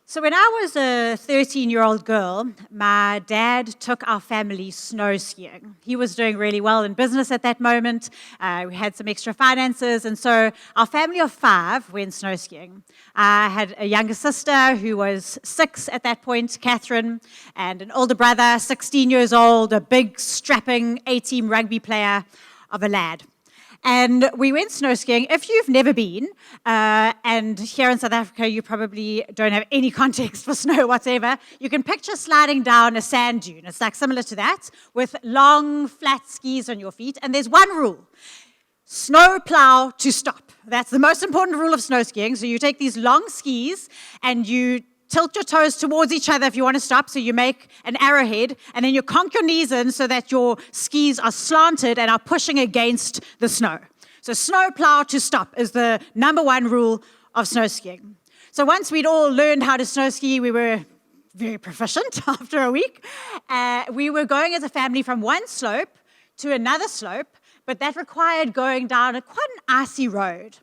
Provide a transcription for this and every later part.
So when I was a 13-year-old girl, my dad took our family snow skiing. He was doing really well in business at that moment. We had some extra finances, and so our family of 5 went snow skiing. I had a younger sister who was 6 at that point, Catherine, and an older brother, 16 years old, a big, strapping A-team rugby player of a lad. And we went snow skiing. If you've never been, and here in South Africa you probably don't have any context for snow whatsoever, you can picture sliding down a sand dune. It's like similar to that, with long, flat skis on your feet. And there's one rule: snow plow to stop. That's the most important rule of snow skiing. So you take these long skis and you tilt your toes towards each other if you want to stop, so you make an arrowhead, and then you conk your knees in so that your skis are slanted and are pushing against the snow. So snow plow to stop is the number one rule of snow skiing. So once we'd all learned how to snow ski, we were very proficient after a week. We were going as a family from one slope to another slope, but that required going down quite an icy road.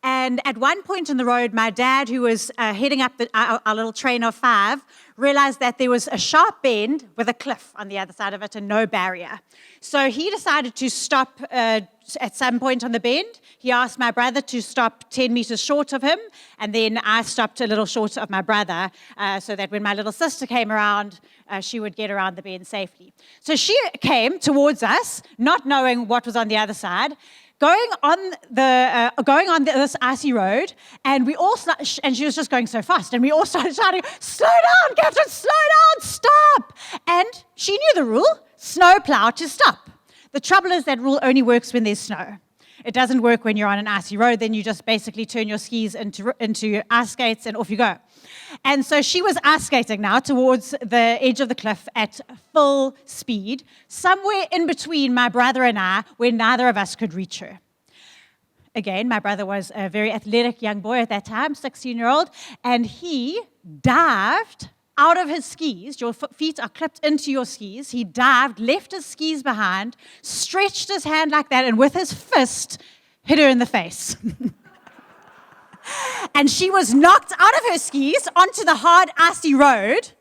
And at one point in the road, my dad, who was heading up our little train of 5, realized that there was a sharp bend with a cliff on the other side of it and no barrier. So he decided to stop at some point on the bend. He asked my brother to stop 10 meters short of him, and then I stopped a little short of my brother so that when my little sister came around, she would get around the bend safely. So she came towards us, not knowing what was on the other side, going on this icy road, and and she was just going so fast, and we all started shouting, "Slow down, Captain, slow down, stop!" And she knew the rule: snow plow to stop. The trouble is that rule only works when there's snow. It doesn't work when you're on an icy road. Then you just basically turn your skis into ice skates and off you go. And so she was ice skating now towards the edge of the cliff at full speed, somewhere in between my brother and I, where neither of us could reach her. Again, my brother was a very athletic young boy at that time, 16-year-old, and he dived out of his skis. Your feet are clipped into your skis. He dived, left his skis behind, stretched his hand like that, and with his fist hit her in the face. And she was knocked out of her skis onto the hard, icy road,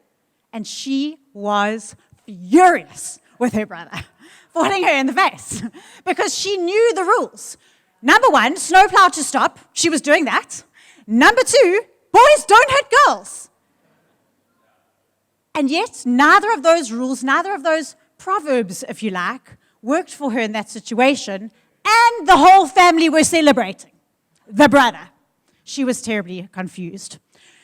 and she was furious with her brother for hitting her in the face because she knew the rules. Number 1, snowplow to stop. She was doing that. Number 2, boys don't hit girls. And yet, neither of those rules, neither of those proverbs, if you like, worked for her in that situation, and the whole family were celebrating the brother. She was terribly confused.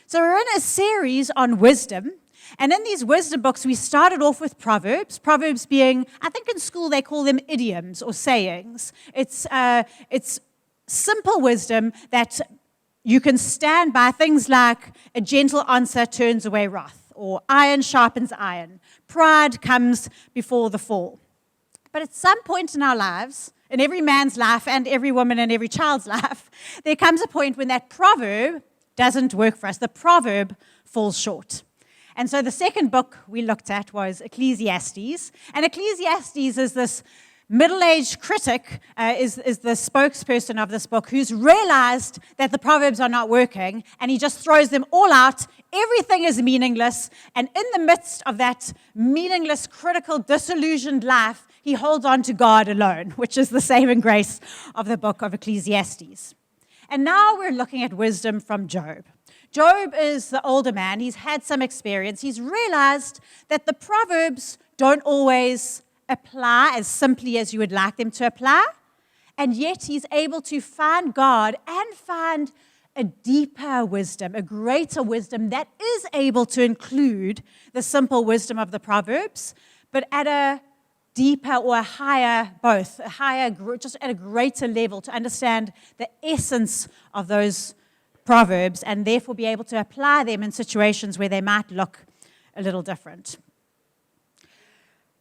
So we're in a series on wisdom, and in these wisdom books, we started off with Proverbs. Proverbs being, I think in school they call them idioms or sayings. It's simple wisdom that you can stand by, things like a gentle answer turns away wrath, or iron sharpens iron. Pride comes before the fall. But at some point in our lives, in every man's life and every woman and every child's life, there comes a point when that proverb doesn't work for us. The proverb falls short. And so the second book we looked at was Ecclesiastes. And Ecclesiastes is this middle-aged critic, is the spokesperson of this book, who's realized that the Proverbs are not working, and he just throws them all out. Everything is meaningless, and in the midst of that meaningless, critical, disillusioned life, he holds on to God alone, which is the saving grace of the book of Ecclesiastes. And now we're looking at wisdom from Job. Job is the older man. He's had some experience. He's realized that the Proverbs don't always apply as simply as you would like them to apply, and yet he's able to find God and find a deeper wisdom, a greater wisdom that is able to include the simple wisdom of the Proverbs, but at a deeper or a higher, both, a higher, just at a greater level to understand the essence of those Proverbs and therefore be able to apply them in situations where they might look a little different.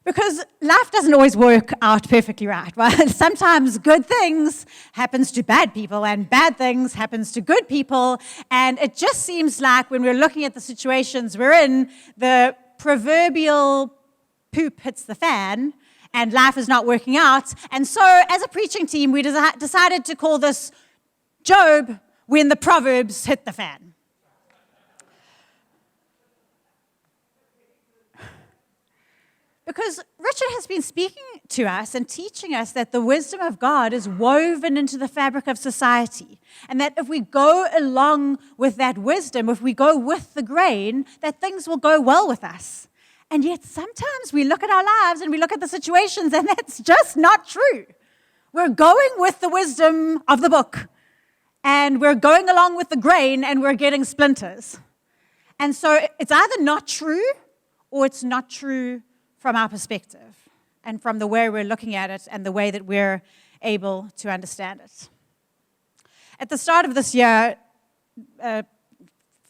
Because life doesn't always work out perfectly right. Sometimes good things happens to bad people and bad things happens to good people. And it just seems like when we're looking at the situations we're in, the proverbial poop hits the fan and life is not working out. And so as a preaching team, we decided to call this Job when the Proverbs hit the fan. Because Richard has been speaking to us and teaching us that the wisdom of God is woven into the fabric of society. And that if we go along with that wisdom, if we go with the grain, that things will go well with us. And yet sometimes we look at our lives and we look at the situations and that's just not true. We're going with the wisdom of the book. And we're going along with the grain and we're getting splinters. And so it's either not true or it's not true from our perspective and from the way we're looking at it and the way that we're able to understand it. At the start of this year,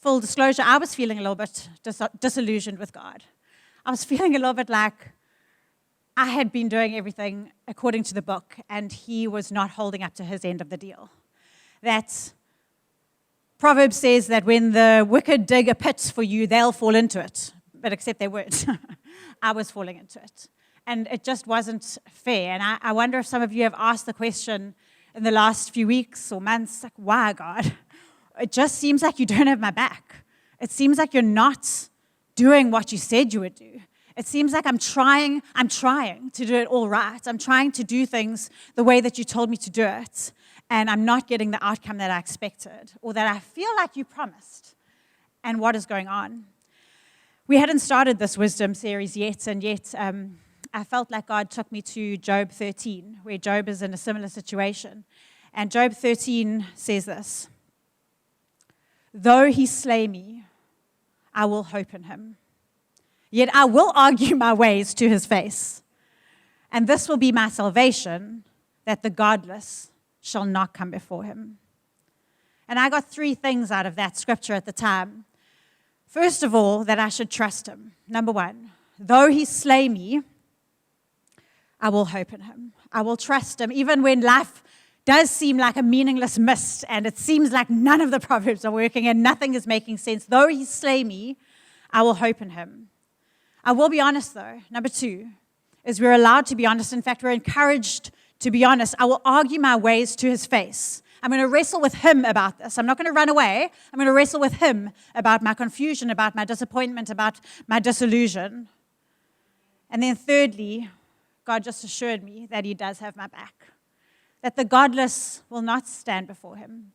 full disclosure, I was feeling a little bit disillusioned with God. I was feeling a little bit like I had been doing everything according to the book and he was not holding up to his end of the deal. That Proverbs says that when the wicked dig a pit for you, they'll fall into it. But except they weren't. I was falling into it. And it just wasn't fair. And I wonder if some of you have asked the question in the last few weeks or months, like, why, God? It just seems like you don't have my back. It seems like you're not doing what you said you would do. It seems like I'm trying to do it all right. I'm trying to do things the way that you told me to do it. And I'm not getting the outcome that I expected or that I feel like you promised. And what is going on? We hadn't started this wisdom series yet, and yet I felt like God took me to Job 13, where Job is in a similar situation. And Job 13 says this: "Though he slay me, I will hope in him. Yet I will argue my ways to his face. And this will be my salvation, that the godless shall not come before him." And I got 3 things out of that scripture at the time. First of all, that I should trust him. Number 1, though he slay me, I will hope in him. I will trust him, even when life does seem like a meaningless mist and it seems like none of the Proverbs are working and nothing is making sense. Though he slay me, I will hope in him. I will be honest, though. Number 2 is we're allowed to be honest. In fact, we're encouraged to be honest. I will argue my ways to his face. I'm going to wrestle with him about this. I'm not going to run away. I'm going to wrestle with him about my confusion, about my disappointment, about my disillusion. And then thirdly, God just assured me that he does have my back, that the godless will not stand before him.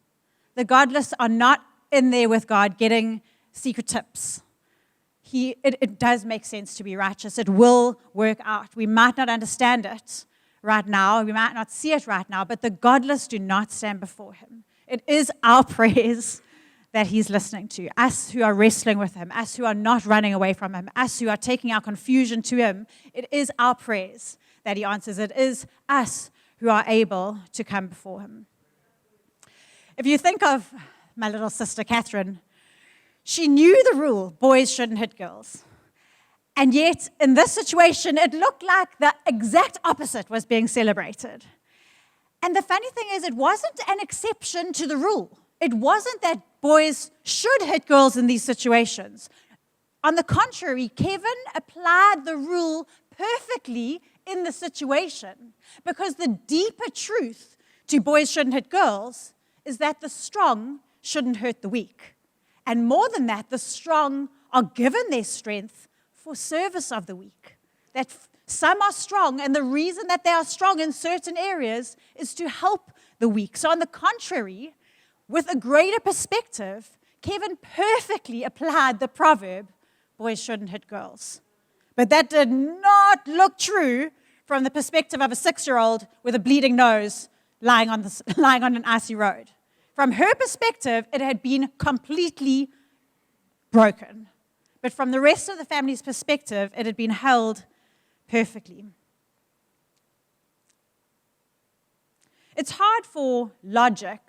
The godless are not in there with God getting secret tips. It does make sense to be righteous. It will work out. We might not understand it right now. We might not see it right now, but the godless do not stand before him. It is our prayers that he's listening to, us who are wrestling with him, us who are not running away from him, us who are taking our confusion to him. It is our prayers that he answers. It is us who are able to come before him. If you think of my little sister, Catherine, she knew the rule, boys shouldn't hit girls. And yet, in this situation, it looked like the exact opposite was being celebrated. And the funny thing is, it wasn't an exception to the rule. It wasn't that boys should hit girls in these situations. On the contrary, Kevin applied the rule perfectly in the situation, because the deeper truth to boys shouldn't hit girls is that the strong shouldn't hurt the weak. And more than that, the strong are given their strength for service of the weak. That some are strong, and the reason that they are strong in certain areas is to help the weak. So on the contrary, with a greater perspective, Kevin perfectly applied the proverb, boys shouldn't hit girls. But that did not look true from the perspective of a 6-year-old with a bleeding nose lying on an icy road. From her perspective, it had been completely broken. But from the rest of the family's perspective, it had been held perfectly. It's hard for logic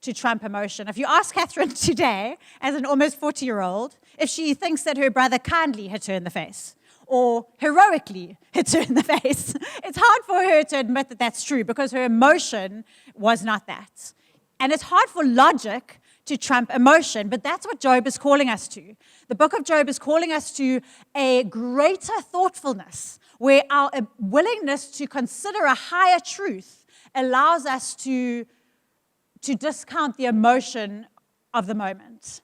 to trump emotion. If you ask Catherine today, as an almost 40-year-old, if she thinks that her brother kindly hit her in the face or heroically hits her in the face, it's hard for her to admit that that's true because her emotion was not that. And it's hard for logic to trump emotion, but that's what Job is calling us to. The book of Job is calling us to a greater thoughtfulness, where our willingness to consider a higher truth allows us to discount the emotion of the moment.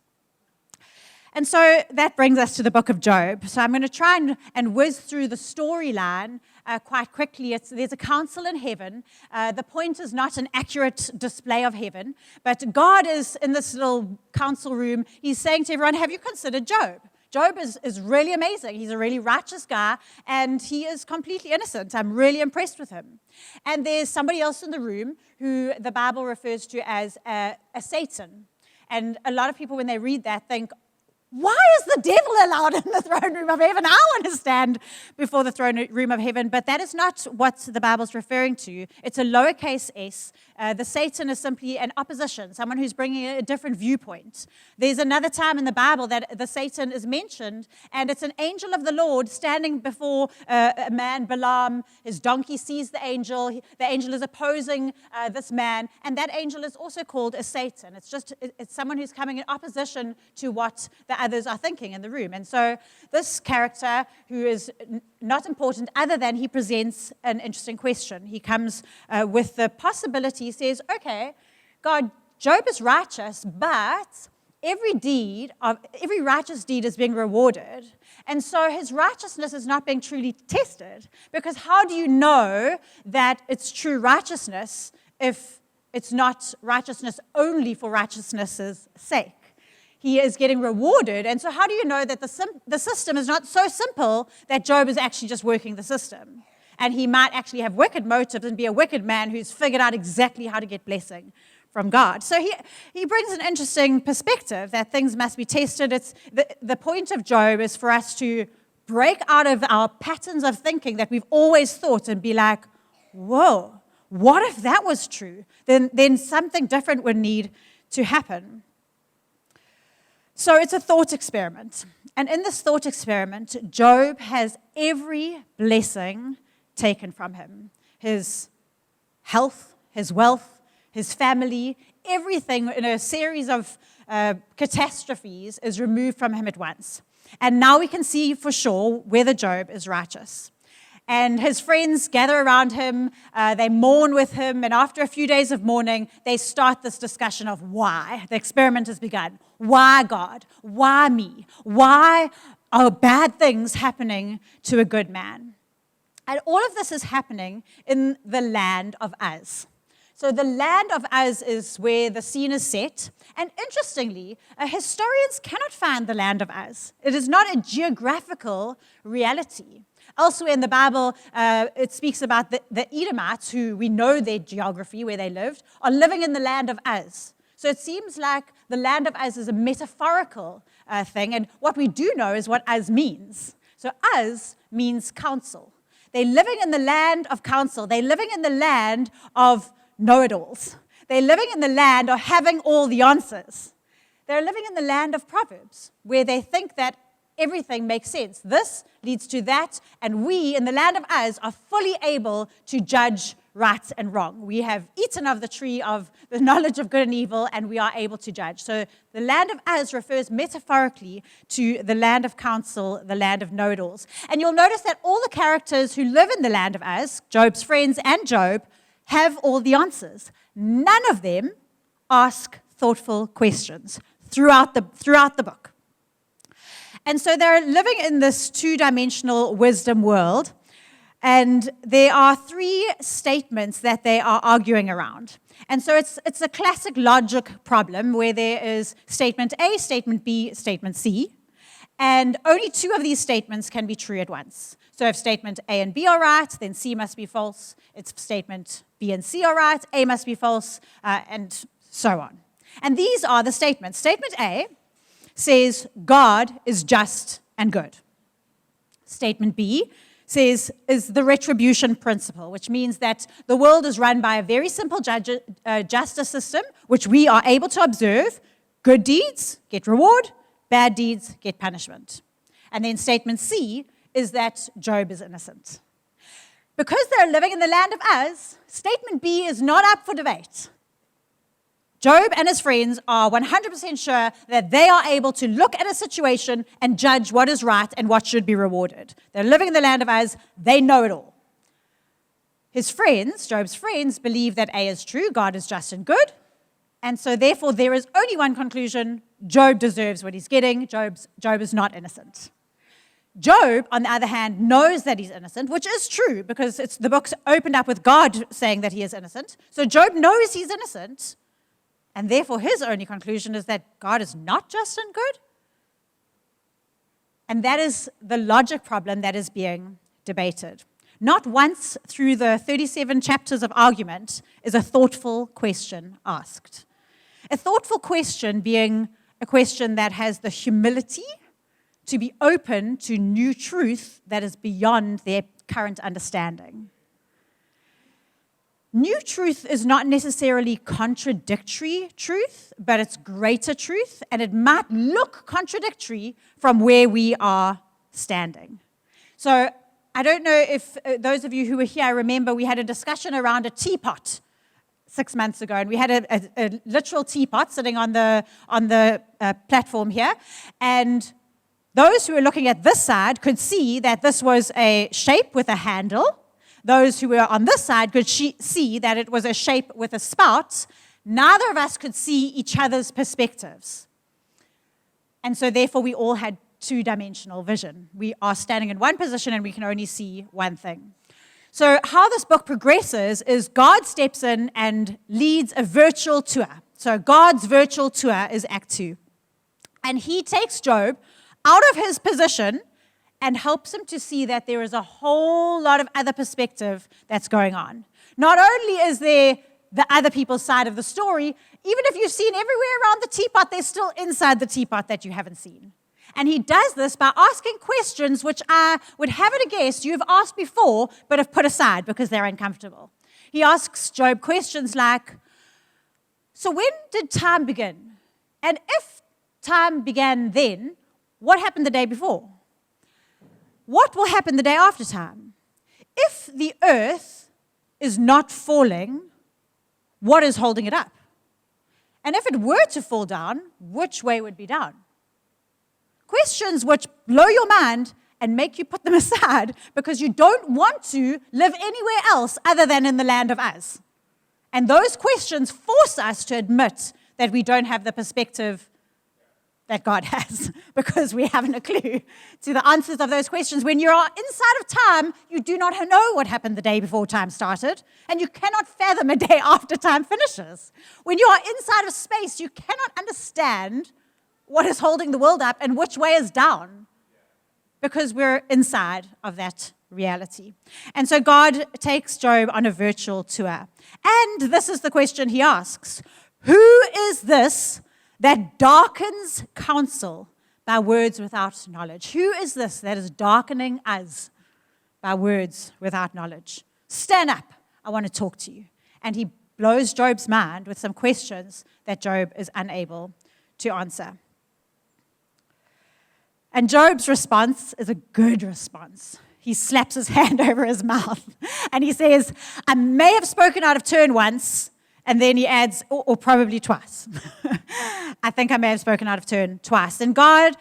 And so that brings us to the book of Job. So I'm going to try and whiz through the storyline quite quickly. There's a council in heaven. The point is not an accurate display of heaven, but God is in this little council room. He's saying to everyone, have you considered Job? Job is really amazing. He's a really righteous guy, and he is completely innocent. I'm really impressed with him. And there's somebody else in the room who the Bible refers to as a Satan. And a lot of people, when they read that, think, why is the devil allowed in the throne room of heaven? I want to stand before the throne room of heaven. But that is not what the Bible's referring to. It's a lowercase s. The Satan is simply an opposition, someone who's bringing a different viewpoint. There's another time in the Bible that the Satan is mentioned, and it's an angel of the Lord standing before a man, Balaam. His donkey sees the angel. The angel is opposing this man, and that angel is also called a Satan. It's someone who's coming in opposition to what the others are thinking in the room. And so this character, who is not important other than he presents an interesting question. He comes with the possibility, he says, okay, God, Job is righteous, but every righteous deed is being rewarded. And so his righteousness is not being truly tested, because how do you know that it's true righteousness if it's not righteousness only for righteousness' sake? He is getting rewarded. And so how do you know that the system is not so simple that Job is actually just working the system? And he might actually have wicked motives and be a wicked man who's figured out exactly how to get blessing from God. So he brings an interesting perspective that things must be tested. It's the point of Job is for us to break out of our patterns of thinking that we've always thought and be like, whoa, what if that was true? Then something different would need to happen. So it's a thought experiment. And in this thought experiment, Job has every blessing taken from him. His health, his wealth, his family, everything in a series of catastrophes is removed from him at once. And now we can see for sure whether Job is righteous. And his friends gather around him, they mourn with him, and after a few days of mourning, they start this discussion of why. The experiment has begun. Why God? Why me? Why are bad things happening to a good man? And all of this is happening in the land of Uz. So the land of Uz is where the scene is set. And interestingly, historians cannot find the land of Uz. It is not a geographical reality. Elsewhere in the Bible, it speaks about the Edomites, who we know their geography, where they lived, are living in the land of Uz. So it seems like the land of Uz is a metaphorical thing, and what we do know is what Uz means. So Uz means counsel. They're living in the land of counsel. They're living in the land of know-it-alls. They're living in the land of having all the answers. They're living in the land of Proverbs, where they think that everything makes sense. This leads to that, and we in the land of Uz are fully able to judge right and wrong. We have eaten of the tree of the knowledge of good and evil, and we are able to judge. So the land of Uz refers metaphorically to the land of counsel, the land of know-it-alls. And you'll notice that all the characters who live in the land of Uz, Job's friends and Job, have all the answers. None of them ask thoughtful questions throughout the book. And so they're living in this two-dimensional wisdom world, and there are three statements that they are arguing around. And so it's a classic logic problem where there is statement A, statement B, statement C, and only two of these statements can be true at once. So if statement A and B are right, then C must be false. If statement B and C are right, A must be false, and so on. And these are the statements. Statement A says God is just and good. Statement B says is the retribution principle, which means that the world is run by a very simple justice system, which we are able to observe. Good deeds get reward, bad deeds get punishment. And then statement C is that Job is innocent. Because they're living in the land of Uz, statement B is not up for debate. Job and his friends are 100% sure that they are able to look at a situation and judge what is right and what should be rewarded. They're living in the land of Uz. They know it all. His friends, Job's friends, believe that A is true, God is just and good. And so therefore there is only one conclusion, Job deserves what he's getting. Job is not innocent. Job, on the other hand, knows that he's innocent, which is true because the book's opened up with God saying that he is innocent. So Job knows he's innocent, and therefore his only conclusion is that God is not just and good. And that is the logic problem that is being debated. Not once through the 37 chapters of argument is a thoughtful question asked. A thoughtful question being a question that has the humility to be open to new truth that is beyond their current understanding. New truth is not necessarily contradictory truth, but it's greater truth, and it might look contradictory from where we are standing. So I don't know if those of you who were here remember we had a discussion around a teapot 6 months ago, and we had a literal teapot sitting on the platform here, and those who were looking at this side could see that this was a shape with a handle. Those who were on this side could see that it was a shape with a spout. Neither of us could see each other's perspectives. And so therefore we all had two-dimensional vision. We are standing in one position and we can only see one thing. So how this book progresses is God steps in and leads a virtual tour. So God's virtual tour is Act 2. And he takes Job out of his position and helps him to see that there is a whole lot of other perspective that's going on. Not only is there the other people's side of the story, even if you've seen everywhere around the teapot, there's still inside the teapot that you haven't seen. And he does this by asking questions which I would have it a guess you've asked before, but have put aside because they're uncomfortable. He asks Job questions like, so when did time begin? And if time began then, what happened the day before? What will happen the day after time? If the earth is not falling, what is holding it up? And if it were to fall down, which way would be down? Questions which blow your mind and make you put them aside because you don't want to live anywhere else other than in the land of Uz. And those questions force us to admit that we don't have the perspective that God has because we haven't a clue to the answers of those questions. When you are inside of time, you do not know what happened the day before time started, and you cannot fathom a day after time finishes. When you are inside of space, you cannot understand what is holding the world up and which way is down because we're inside of that reality. And so God takes Job on a virtual tour. And this is the question he asks. Who is this that darkens counsel by words without knowledge? Who is this that is darkening us by words without knowledge? Stand up. I want to talk to you. And he blows Job's mind with some questions that Job is unable to answer. And Job's response is a good response. He slaps his hand over his mouth and he says, I may have spoken out of turn once. And then he adds, or probably twice. I think I may have spoken out of turn twice. And God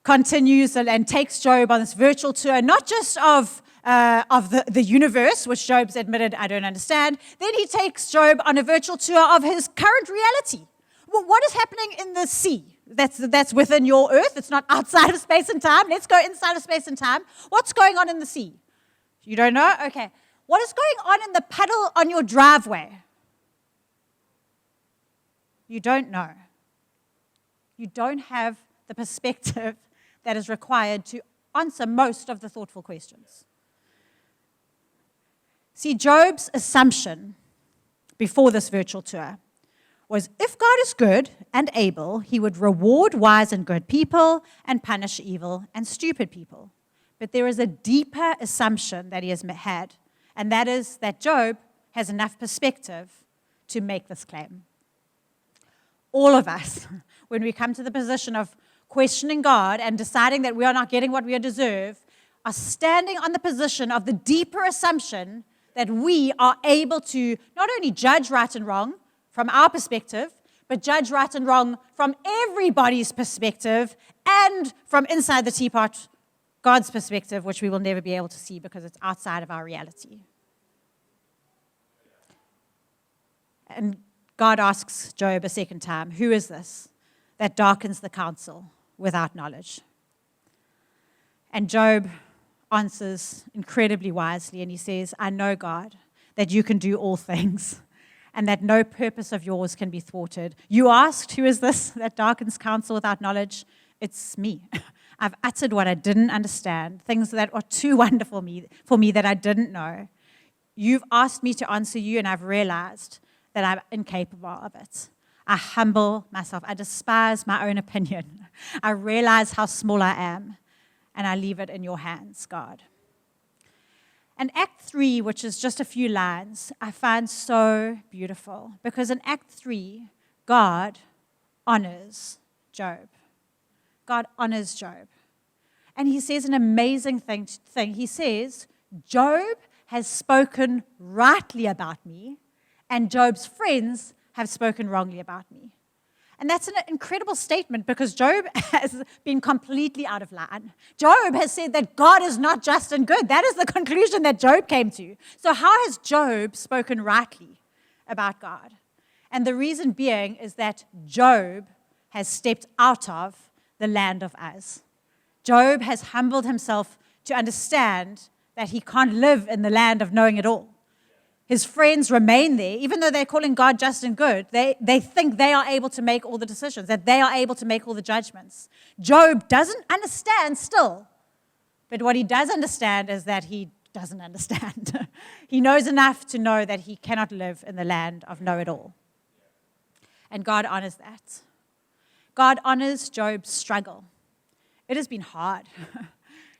continues and takes Job on this virtual tour, not just of the universe, which Job's admitted I don't understand. Then he takes Job on a virtual tour of his current reality. Well, what is happening in the sea? That's within your earth. It's not outside of space and time. Let's go inside of space and time. What's going on in the sea? You don't know? Okay. What is going on in the puddle on your driveway? You don't know. You don't have the perspective that is required to answer most of the thoughtful questions. See, Job's assumption before this virtual tour was if God is good and able, he would reward wise and good people and punish evil and stupid people. But there is a deeper assumption that he has had, and that is that Job has enough perspective to make this claim. All of us, when we come to the position of questioning God and deciding that we are not getting what we deserve, are standing on the position of the deeper assumption that we are able to not only judge right and wrong from our perspective, but judge right and wrong from everybody's perspective and from inside the teapot, God's perspective, which we will never be able to see because it's outside of our reality. And God asks Job a second time, who is this that darkens the counsel without knowledge. And Job answers incredibly wisely, and he says, I know, God, that you can do all things, and that no purpose of yours can be thwarted. You asked, who is this that darkens counsel without knowledge? It's me. I've uttered what I didn't understand, things that are too wonderful for me that I didn't know. You've asked me to answer you, and I've realized that I'm incapable of it. I humble myself. I despise my own opinion. I realize how small I am, and I leave it in your hands, God. And Act 3, which is just a few lines, I find so beautiful, because in Act 3, God honors Job. God honors Job. And he says an amazing thing. He says, Job has spoken rightly about me, and Job's friends have spoken wrongly about me. And that's an incredible statement, because Job has been completely out of line. Job has said that God is not just and good. That is the conclusion that Job came to. So how has Job spoken rightly about God? And the reason being is that Job has stepped out of the land of Uz. Job has humbled himself to understand that he can't live in the land of knowing it all. His friends remain there, even though they're calling God just and good. They think they are able to make all the decisions, that they are able to make all the judgments. Job doesn't understand still, but what he does understand is that he doesn't understand. He knows enough to know that he cannot live in the land of know-it-all. And God honors that. God honors Job's struggle. It has been hard.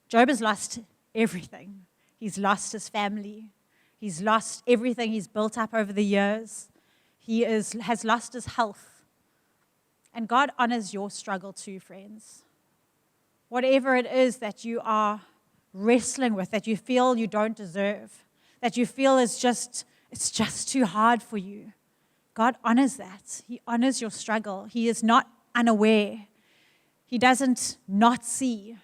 Job has lost everything. He's lost his family. He's lost everything he's built up over the years. He has lost his health. And God honors your struggle too, friends. Whatever it is that you are wrestling with, that you feel you don't deserve, that you feel it's just too hard for you, God honors that. He honors your struggle. He is not unaware. He doesn't not see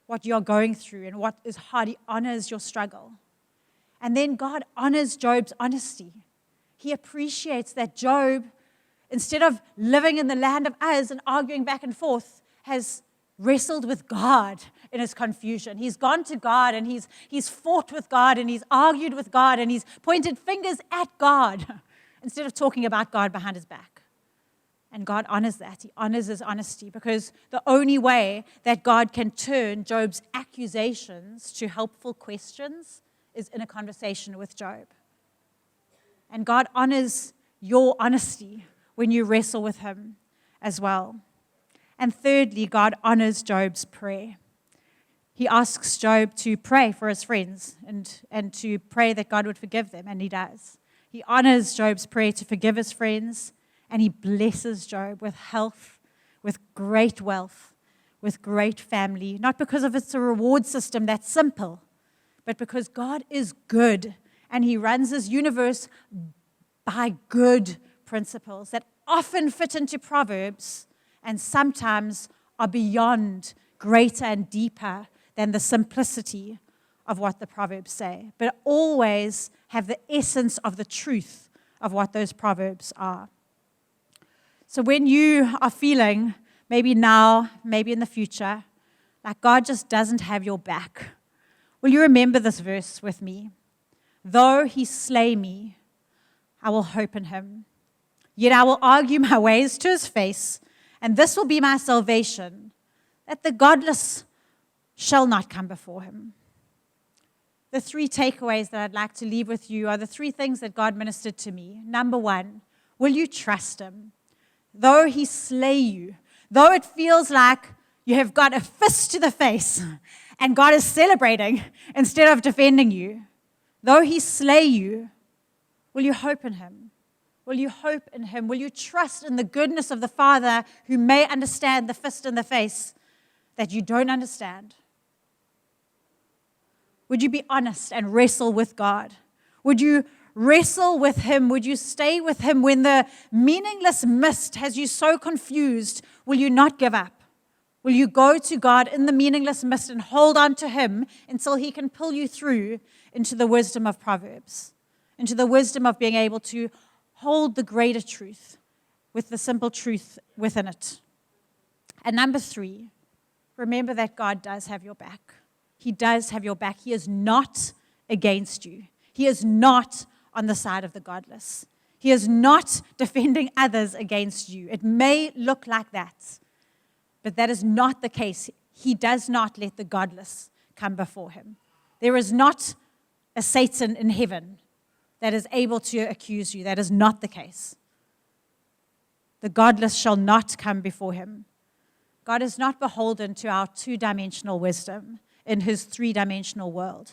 what you're going through and what is hard. He honors your struggle. And then God honors Job's honesty. He appreciates that Job, instead of living in the land of Uz and arguing back and forth, has wrestled with God in his confusion. He's gone to God and he's fought with God and he's argued with God and he's pointed fingers at God instead of talking about God behind his back. And God honors that. He honors his honesty, because the only way that God can turn Job's accusations to helpful questions is in a conversation with Job. And God honors your honesty when you wrestle with him as well. And thirdly, God honors Job's prayer. He asks Job to pray for his friends and to pray that God would forgive them, and he does. He honors Job's prayer to forgive his friends, and he blesses Job with health, with great wealth, with great family, not because of it's a reward system that's simple, but because God is good, and he runs his universe by good principles that often fit into Proverbs and sometimes are beyond, greater and deeper than the simplicity of what the Proverbs say, but always have the essence of the truth of what those Proverbs are. So when you are feeling, maybe now, maybe in the future, like God just doesn't have your back, will you remember this verse with me? Though he slay me, I will hope in him. Yet I will argue my ways to his face, and this will be my salvation, that the godless shall not come before him. The three takeaways that I'd like to leave with you are the three things that God ministered to me. Number one, will you trust him? Though he slay you, though it feels like you have got a fist to the face and God is celebrating instead of defending you, though he slay you, will you hope in him? Will you hope in him? Will you trust in the goodness of the Father who may understand the fist in the face that you don't understand? Would you be honest and wrestle with God? Would you wrestle with him? Would you stay with him when the meaningless mist has you so confused? Will you not give up? Will you go to God in the meaningless mist and hold on to him until he can pull you through into the wisdom of Proverbs, into the wisdom of being able to hold the greater truth with the simple truth within it? And number 3, remember that God does have your back. He does have your back. He is not against you. He is not on the side of the godless. He is not defending others against you. It may look like that, but that is not the case. He does not let the godless come before him. There is not a Satan in heaven that is able to accuse you. That is not the case. The godless shall not come before him. God is not beholden to our 2-dimensional wisdom in his 3-dimensional world.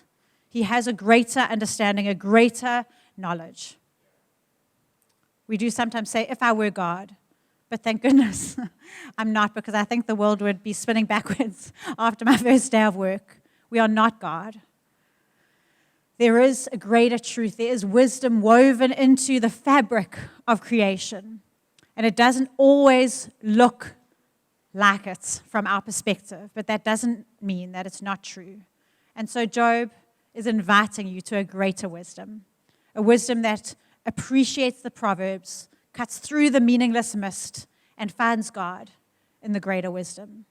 He has a greater understanding, a greater knowledge. We do sometimes say, if I were God, but thank goodness I'm not, because I think the world would be spinning backwards after my first day of work. We are not God. There is a greater truth. There is wisdom woven into the fabric of creation. And it doesn't always look like it from our perspective, but that doesn't mean that it's not true. And so Job is inviting you to a greater wisdom, a wisdom that appreciates the Proverbs, cuts through the meaningless mist, and finds God in the greater wisdom.